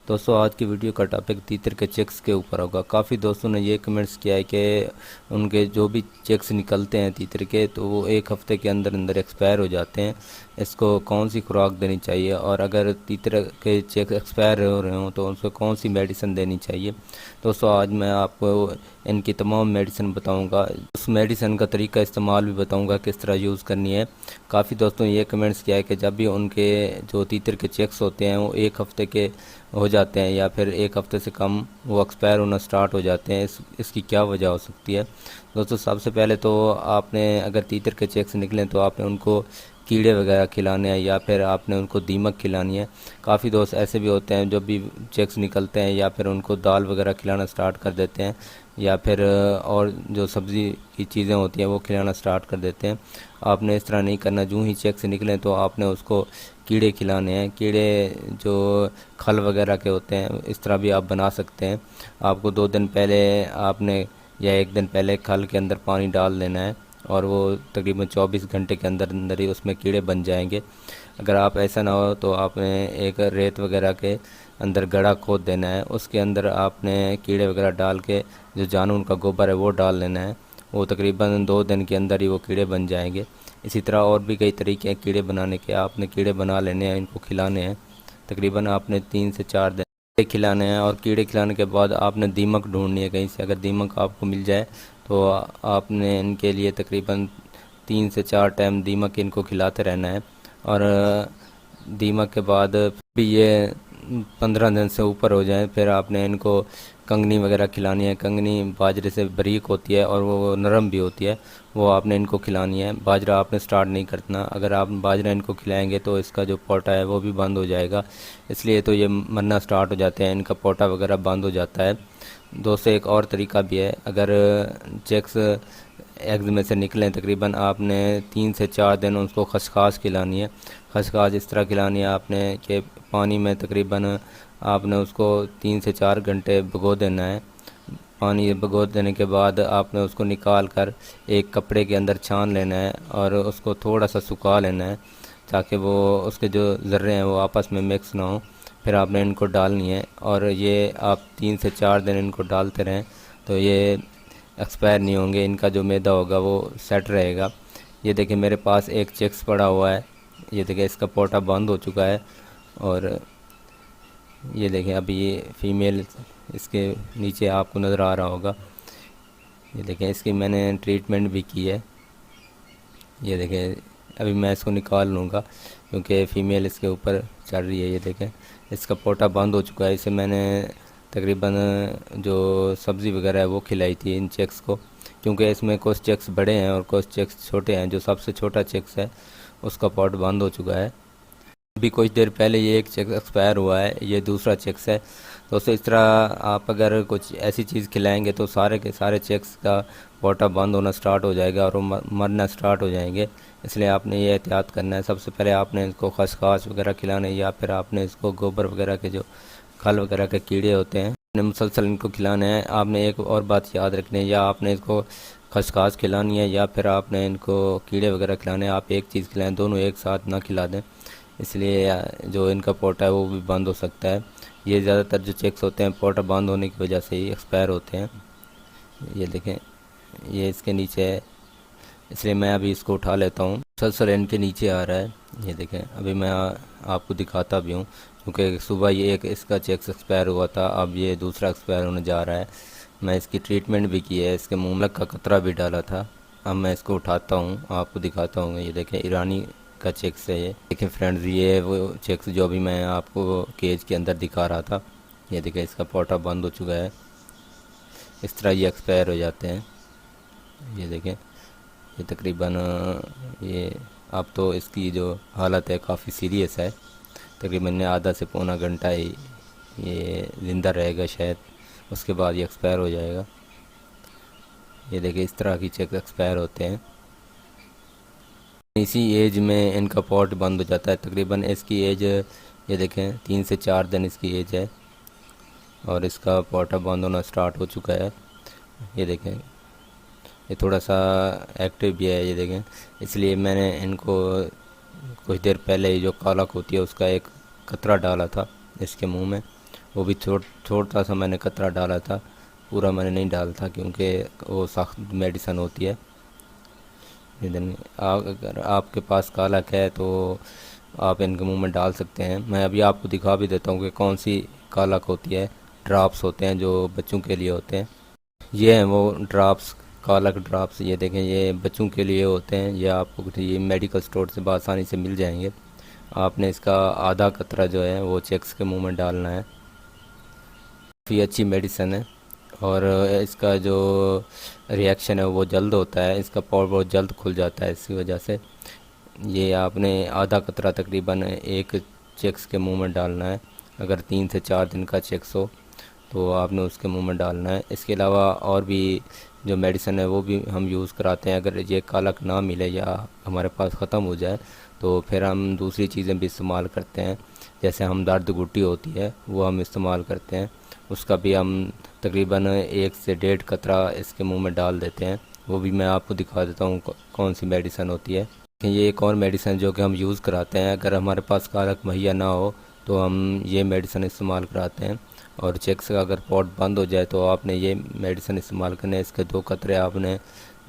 دوستوں آج کی ویڈیو کا ٹاپک تیتر کے چیکس کے اوپر ہوگا۔ کافی دوستوں نے یہ کمنٹس کیا ہے کہ ان کے جو بھی چیکس نکلتے ہیں تیتر کے تو وہ ایک ہفتے کے اندر اندر ایکسپائر ہو جاتے ہیں۔ اس کو کون سی خوراک دینی چاہیے، اور اگر تیتر کے چیکس ایکسپائر ہو رہے ہوں تو ان کو کون سی میڈیسن دینی چاہیے۔ دوستوں آج میں آپ کو ان کی تمام میڈیسن بتاؤں گا، اس میڈیسن کا طریقہ استعمال بھی بتاؤں گا کس طرح یوز کرنی ہے۔ کافی دوستوں نے یہ کمنٹس کیا ہے کہ جب بھی ان کے جو تیتر کے چیکس ہوتے ہیں وہ ایک ہفتے کے ہو جاتے ہیں یا پھر ایک ہفتے سے کم وہ ایکسپائر ہونا سٹارٹ ہو جاتے ہیں، اس کی کیا وجہ ہو سکتی ہے۔ دوستو سب سے پہلے تو آپ نے اگر تیتر کے چیکس نکلیں تو آپ نے ان کو کیڑے وغیرہ کھلانے ہیں یا پھر آپ نے ان کو دیمک کھلانی ہے۔ کافی دوست ایسے بھی ہوتے ہیں جو بھی چیکس نکلتے ہیں یا پھر ان کو دال وغیرہ کھلانا سٹارٹ کر دیتے ہیں یا پھر اور جو سبزی کی چیزیں ہوتی ہیں وہ کھلانا سٹارٹ کر دیتے ہیں۔ آپ نے اس طرح نہیں کرنا، جو ہی چیکس نکلیں تو آپ نے اس کو کیڑے کھلانے ہیں۔ کیڑے جو کھل وغیرہ کے ہوتے ہیں اس طرح بھی آپ بنا سکتے ہیں۔ آپ کو 2 دن پہلے آپ نے یا 1 دن پہلے کھل کے اندر پانی ڈال دینا ہے اور وہ تقریباً 24 گھنٹے کے اندر اندر ہی اس میں کیڑے بن جائیں گے۔ اگر آپ ایسا نہ ہو تو آپ نے ایک ریت وغیرہ کے اندر گڑھا کھود دینا ہے، اس کے اندر آپ نے کیڑے وغیرہ ڈال کے جو جانور کا گوبر ہے وہ ڈال لینا ہے۔ وہ تقریباً 2 دن کے اندر ہی وہ کیڑے بن جائیں گے۔ اسی طرح اور بھی کئی طریقے ہیں کیڑے بنانے کے، آپ نے کیڑے بنا لینے ہیں، ان کو کھلانے ہیں۔ تقریباً آپ نے 3 سے 4 دن کیڑے کھلانے ہیں، اور کیڑے کھلانے کے بعد آپ نے دیمک ڈھونڈنی ہے کہیں سے۔ اگر دیمک آپ کو مل جائے تو آپ نے ان کے لیے تقریباً 3 سے 4 ٹائم دیمک ان کو کھلاتے رہنا ہے۔ اور دیمک کے بعد بھی یہ 15 دن سے اوپر ہو جائیں پھر آپ نے ان کو کنگنی وغیرہ کھلانی ہے۔ کنگنی باجرے سے باریک ہوتی ہے اور وہ نرم بھی ہوتی ہے، وہ آپ نے ان کو کھلانی ہے۔ باجرہ آپ نے سٹارٹ نہیں کرنا، اگر آپ باجرہ ان کو کھلائیں گے تو اس کا جو پوٹا ہے وہ بھی بند ہو جائے گا، اس لیے تو یہ مرنا سٹارٹ ہو جاتے ہیں، ان کا پوٹا وغیرہ بند ہو جاتا ہے۔ دوستوں ایک اور طریقہ بھی ہے، اگر چیکس ایگز میں سے نکلیں تقریباً آپ نے 3 سے 4 دن اس کو خسخاس کھلانی ہے۔ خسخاس اس طرح کھلانی ہے آپ نے کہ پانی میں تقریباً آپ نے اس کو 3 سے 4 گھنٹے بھگو دینا ہے۔ پانی بھگو دینے کے بعد آپ نے اس کو نکال کر ایک کپڑے کے اندر چھان لینا ہے اور اس کو تھوڑا سا سکھا لینا ہے تاکہ وہ اس کے جو ذرے ہیں وہ آپس میں مکس نہ ہوں۔ پھر آپ نے ان کو ڈالنی ہے اور یہ آپ 3 سے 4 دن ان کو ڈالتے رہیں تو یہ ایکسپائر نہیں ہوں گے، ان کا جو میدا ہوگا وہ سیٹ رہے گا۔ یہ دیکھیں میرے پاس ایک چیکس پڑا ہوا ہے، یہ دیکھیں اس کا پوٹا بند ہو چکا ہے، اور یہ دیکھیں ابھی یہ فیمیل اس کے نیچے آپ کو نظر آ رہا ہوگا۔ یہ دیکھیں اس کی میں نے ٹریٹمنٹ بھی کی ہے۔ یہ دیکھیں ابھی میں اس کو نکال لوں گا کیونکہ فیمیل اس کے اوپر چڑھ رہی ہے۔ یہ دیکھیں اس کا پوٹا بند ہو چکا ہے، اسے میں نے تقریباً جو سبزی وغیرہ ہے وہ کھلائی تھی ان چیکس کو، کیونکہ اس میں کچھ چیکس بڑے ہیں اور کچھ چیکس چھوٹے ہیں۔ جو سب سے چھوٹا چیکس ہے اس کا پوٹ بند ہو چکا ہے۔ ابھی کچھ دیر پہلے یہ ایک چیکس ایکسپائر ہوا ہے، یہ دوسرا چیکس ہے۔ دوستو اس طرح آپ اگر کچھ ایسی چیز کھلائیں گے تو سارے کے سارے چیکس کا پوٹا بند ہونا سٹارٹ ہو جائے گا اور وہ مرنا سٹارٹ ہو جائیں گے، اس لیے آپ نے یہ احتیاط کرنا ہے۔ سب سے پہلے آپ نے اس کو خسخاس وغیرہ کھلانا ہے یا پھر آپ نے اس کو گوبر وغیرہ کے جو کھل وغیرہ کے کیڑے ہوتے ہیں آپ نے مسلسل ان کو کھلانا ہے۔ آپ نے ایک اور بات یاد رکھنی ہے، یا آپ نے اس کو خسخاس کھلانی ہے یا پھر آپ نے ان کو کیڑے وغیرہ کھلانے ہیں۔ آپ ایک چیز کھلائیں، دونوں ایک ساتھ نہ کھلا دیں، اس لیے جو ان کا پوٹا ہے وہ بھی بند ہو سکتا ہے۔ یہ زیادہ تر جو چیکس ہوتے ہیں پوٹا بند ہونے کی وجہ سے ہی ایکسپائر ہوتے ہیں۔ یہ دیکھیں یہ اس کے نیچے ہے، اس لیے میں ابھی اس کو اٹھا لیتا ہوں، مسلسل ان کے نیچے آ رہا ہے۔ یہ دیکھیں ابھی میں آپ کو دکھاتا بھی ہوں، کیونکہ صبح یہ ایک اس کا چیکس ایکسپائر ہوا تھا، اب یہ دوسرا ایکسپائر ہونے جا رہا ہے۔ میں اس کی ٹریٹمنٹ بھی کی ہے، اس کے مملک کا قطرہ بھی ڈالا تھا۔ اب میں اس کو اٹھاتا ہوں، آپ کو دکھاتا ہوں۔ یہ دیکھیں ایرانی کا چیکس ہے، یہ دیکھیں فرینڈز، یہ وہ چیکس جو ابھی میں آپ کو کیج کے اندر دکھا رہا تھا۔ یہ دیکھیں اس کا پوٹا بند ہو چکا ہے، اس طرح یہ ایکسپائر ہو جاتے ہیں۔ یہ دیکھیں یہ تقریباً یہ اب تو اس کی جو حالت ہے کافی سیریس ہے، تقریباً آدھا سے پونا گھنٹہ ہی یہ زندہ رہے گا شاید، اس کے بعد یہ ایکسپائر ہو جائے گا۔ یہ دیکھیں اس طرح کی چیک ایکسپائر ہوتے ہیں، اسی ایج میں ان کا پوٹ بند ہو جاتا ہے۔ تقریباً اس کی ایج یہ دیکھیں 3 سے 4 دن اس کی ایج ہے اور اس کا پوٹا بند ہونا سٹارٹ ہو چکا ہے۔ یہ دیکھیں یہ تھوڑا سا ایکٹیو بھی ہے، یہ دیکھیں، اس لیے میں نے ان کو کچھ دیر پہلے ہی جو کالک ہوتی ہے اس کا ایک قطرہ ڈالا تھا اس کے منہ میں، وہ بھی چھوٹا سا میں نے قطرہ ڈالا تھا، پورا میں نے نہیں ڈالا تھا کیونکہ وہ سخت میڈیسن ہوتی ہے۔ اگر آپ کے پاس کالک ہے تو آپ ان کے منہ میں ڈال سکتے ہیں۔ میں ابھی آپ کو دکھا بھی دیتا ہوں کہ کون سی کالک ہوتی ہے۔ ڈراپس ہوتے ہیں جو بچوں کے لیے ہوتے ہیں، یہ ہیں وہ ڈراپس، کالک ڈراپس۔ یہ دیکھیں، یہ بچوں کے لیے ہوتے ہیں، یہ آپ کو یہ میڈیکل سٹور سے بآسانی سے مل جائیں گے۔ آپ نے اس کا آدھا قطرہ جو ہے وہ چیکس کے منہ میں ڈالنا ہے۔ کافی اچھی میڈیسن ہے، اور اس کا جو ریئیکشن ہے وہ جلد ہوتا ہے، اس کا پاؤڈر بہت جلد کھل جاتا ہے اسی وجہ سے۔ یہ آپ نے آدھا قطرہ تقریباً ایک چیکس کے منہ میں ڈالنا ہے۔ اگر 3 سے 4 دن کا چیکس ہو تو آپ نے اس کے منہ میں ڈالنا ہے۔ اس کے علاوہ اور بھی جو میڈیسن ہے وہ بھی ہم یوز کراتے ہیں۔ اگر یہ کالک نہ ملے یا ہمارے پاس ختم ہو جائے تو پھر ہم دوسری چیزیں بھی استعمال کرتے ہیں، جیسے ہم درد گھٹی ہوتی ہے وہ ہم استعمال کرتے ہیں، اس کا بھی ہم تقریباً 1 سے 1.5 قطرہ اس کے منہ میں ڈال دیتے ہیں۔ وہ بھی میں آپ کو دکھا دیتا ہوں کون سی میڈیسن ہوتی ہے۔ یہ ایک اور میڈیسن جو کہ ہم یوز کراتے ہیں، اگر ہمارے پاس کالک مہیا نہ ہو تو ہم یہ میڈیسن استعمال کراتے ہیں۔ اور چیکس کا اگر پوٹ بند ہو جائے تو آپ نے یہ میڈیسن استعمال کرنے ہیں۔ اس کے 2 قطرے آپ نے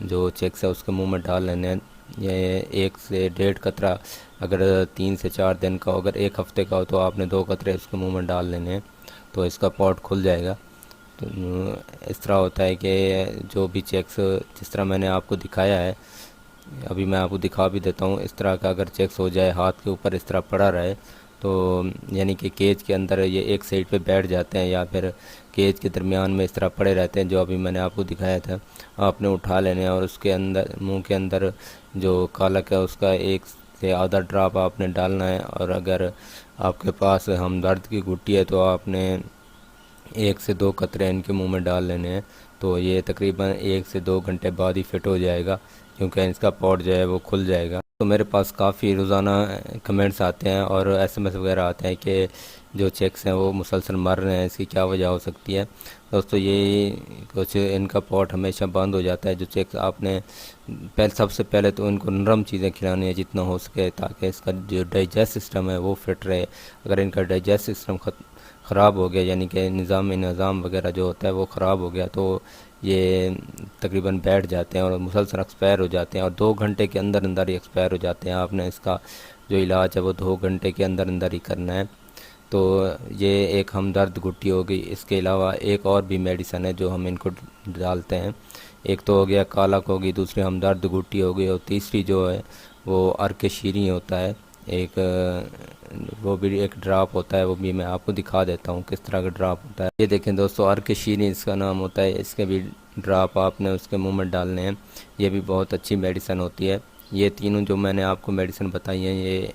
جو چیکس ہے اس کے منہ میں ڈال لینے ہیں۔ یہ 1 سے 1.5 قطرہ اگر 3 سے 4 دن کا ہو، اگر 1 ہفتے کا ہو تو آپ نے 2 قطرے اس کے منہ میں ڈال لینے ہیں، تو اس کا پوٹ کھل جائے گا۔ تو اس طرح ہوتا ہے کہ جو بھی چیکس جس طرح میں نے آپ کو دکھایا ہے، ابھی میں آپ کو دکھا بھی دیتا ہوں، اس طرح کا اگر چیکس ہو جائے ہاتھ کے اوپر اس طرح پڑا رہے تو یعنی کہ کیج کے اندر یہ ایک سائڈ پہ بیٹھ جاتے ہیں یا پھر کیج کے درمیان میں اس طرح پڑے رہتے ہیں، جو ابھی میں نے آپ کو دکھایا تھا، آپ نے اٹھا لینے ہیں اور اس کے اندر منہ کے اندر جو کالک ہے اس کا 1 سے آدھا ڈراپ آپ نے ڈالنا ہے۔ اور اگر آپ کے پاس ہمدرد کی گھٹی ہے تو آپ نے 1 سے 2 قطرے ان کے منہ میں ڈال لینے ہیں، تو یہ تقریباً 1 سے 2 گھنٹے بعد ہی فٹ ہو جائے گا، کیونکہ اس کا پوٹ جو ہے وہ کھل جائے گا۔ تو میرے پاس کافی روزانہ کمنٹس آتے ہیں اور SMS وغیرہ آتے ہیں کہ جو چیکس ہیں وہ مسلسل مر رہے ہیں، اس کی کیا وجہ ہو سکتی ہے؟ دوستو یہ کچھ ان کا پوٹ ہمیشہ بند ہو جاتا ہے۔ جو چیکس آپ نے سب سے پہلے تو ان کو نرم چیزیں کھلانی ہے جتنا ہو سکے، تاکہ اس کا جو ڈائجسٹ سسٹم ہے وہ فٹ رہے۔ اگر ان کا ڈائجسٹ سسٹم خراب ہو گیا، یعنی کہ نظام وغیرہ جو ہوتا ہے وہ خراب ہو گیا، تو یہ تقریباً بیٹھ جاتے ہیں اور مسلسل ایکسپائر ہو جاتے ہیں، اور 2 گھنٹے کے اندر اندر ہی ایکسپائر ہو جاتے ہیں۔ آپ نے اس کا جو علاج ہے وہ 2 گھنٹے کے اندر اندر ہی کرنا ہے۔ تو یہ ایک ہمدرد گھٹی ہو گئی۔ اس کے علاوہ ایک اور بھی میڈیسن ہے جو ہم ان کو ڈالتے ہیں۔ ایک تو ہو گیا کالک ہوگی، دوسری ہمدرد گھٹی ہو گئی، اور تیسری جو ہے وہ عرق شیریں ہوتا ہے، ایک وہ بھی ایک ڈراپ ہوتا ہے، وہ بھی میں آپ کو دکھا دیتا ہوں کس طرح کا ڈراپ ہوتا ہے۔ یہ دیکھیں دوستو، عرق شیریں اس کا نام ہوتا ہے، اس کے بھی ڈراپ آپ نے اس کے منہ میں ڈالنے ہیں۔ یہ بھی بہت اچھی میڈیسن ہوتی ہے۔ یہ تینوں جو میں نے آپ کو میڈیسن بتائی ہیں یہ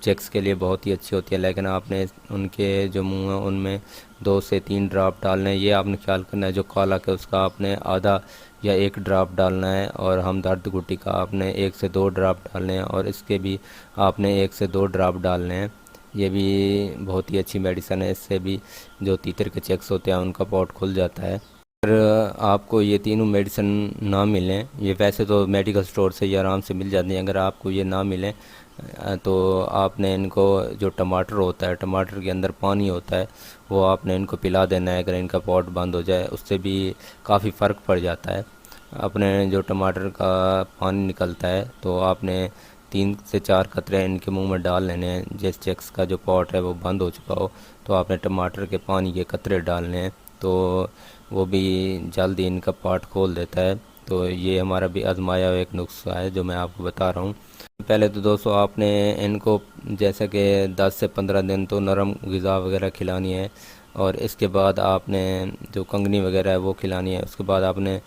چیکس کے لیے بہت ہی اچھی ہوتی ہے، لیکن آپ نے ان کے جو منہ ہیں ان میں 2 سے 3 ڈراپ ڈالنے ہیں۔ یہ آپ نے خیال کرنا ہے جو کالک ہے اس کا آپ نے آدھا یا 1 ڈراپ ڈالنا ہے، اور ہمدرد گھٹی کا آپ نے 1 سے 2 ڈراپ ڈالنے ہیں، اور اس کے بھی آپ نے 1 سے 2 ڈراپ ڈالنے ہیں۔ یہ بھی بہت ہی اچھی میڈیسن ہے، اس سے بھی جو تیتر کے چیکس ہوتے ہیں ان کا پوٹ کھل جاتا ہے۔ اگر آپ کو یہ تینوں میڈیسن نہ ملیں، یہ ویسے تو میڈیکل سٹور سے یہ آرام سے مل جاتی ہیں، اگر آپ کو یہ نہ ملیں تو آپ نے ان کو جو ٹماٹر ہوتا ہے، ٹماٹر کے اندر پانی ہوتا ہے، وہ آپ نے ان کو پلا دینا ہے۔ اگر ان کا پوٹ بند ہو جائے اس سے بھی کافی فرق پڑ جاتا ہے۔ اپنے جو ٹماٹر کا پانی نکلتا ہے تو آپ نے 3 سے 4 قطرے ان کے منہ میں ڈال لینے ہیں۔ جس چیکس کا جو پوٹ ہے وہ بند ہو چکا ہو تو آپ نے ٹماٹر کے پانی کے قطرے ڈالنے ہیں، تو وہ بھی جلدی ان کا پوٹ کھول دیتا ہے۔ تو یہ ہمارا بھی آزمایا ہوا ایک نسخہ ہے جو میں آپ کو بتا رہا ہوں۔ پہلے تو دوستو آپ نے ان کو جیسا کہ 10 سے 15 دن تو نرم غذا وغیرہ کھلانی ہے، اور اس کے بعد آپ نے جو کنگنی وغیرہ ہے وہ کھلانی ہے۔ اس کے بعد آپ نے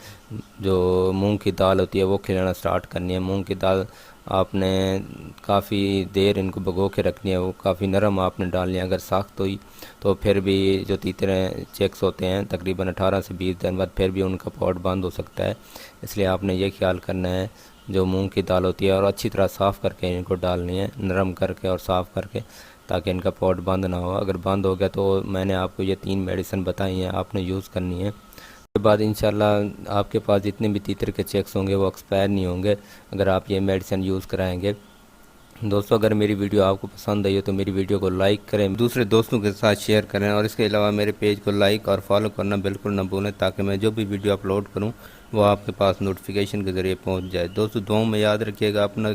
جو مونگ کی دال ہوتی ہے وہ کھلانا سٹارٹ کرنی ہے۔ مونگ کی دال آپ نے کافی دیر ان کو بھگو کے رکھنی ہے، وہ کافی نرم آپ نے ڈالنی ہے۔ اگر سخت ہوئی تو پھر بھی جو تیتر چیکس ہوتے ہیں تقریباً 18 سے 20 دن بعد پھر بھی ان کا پوٹ بند ہو سکتا ہے، اس لیے آپ نے یہ خیال کرنا ہے جو مونگ کی دال ہوتی ہے اور اچھی طرح صاف کر کے ان کو ڈالنی ہے، نرم کر کے اور صاف کر کے، تاکہ ان کا پوٹ بند نہ ہو۔ اگر بند ہو گیا تو میں نے آپ کو یہ 3 میڈیسن بتائی ہیں، آپ نے یوز کرنی ہے۔ اس کے بعد انشاءاللہ آپ کے پاس جتنے بھی تیتر کے چیکس ہوں گے وہ ایکسپائر نہیں ہوں گے اگر آپ یہ میڈیسن یوز کرائیں گے۔ دوستوں اگر میری ویڈیو آپ کو پسند آئی ہو تو میری ویڈیو کو لائک کریں، دوسرے دوستوں کے ساتھ شیئر کریں، اور اس کے علاوہ میرے پیج کو لائک اور فالو کرنا بالکل نہ بھولیں، تاکہ میں جو بھی ویڈیو اپلوڈ کروں وہ آپ کے پاس نوٹیفیکیشن کے ذریعے پہنچ جائے۔ دوستو دعاؤں میں یاد رکھیے گا اپنا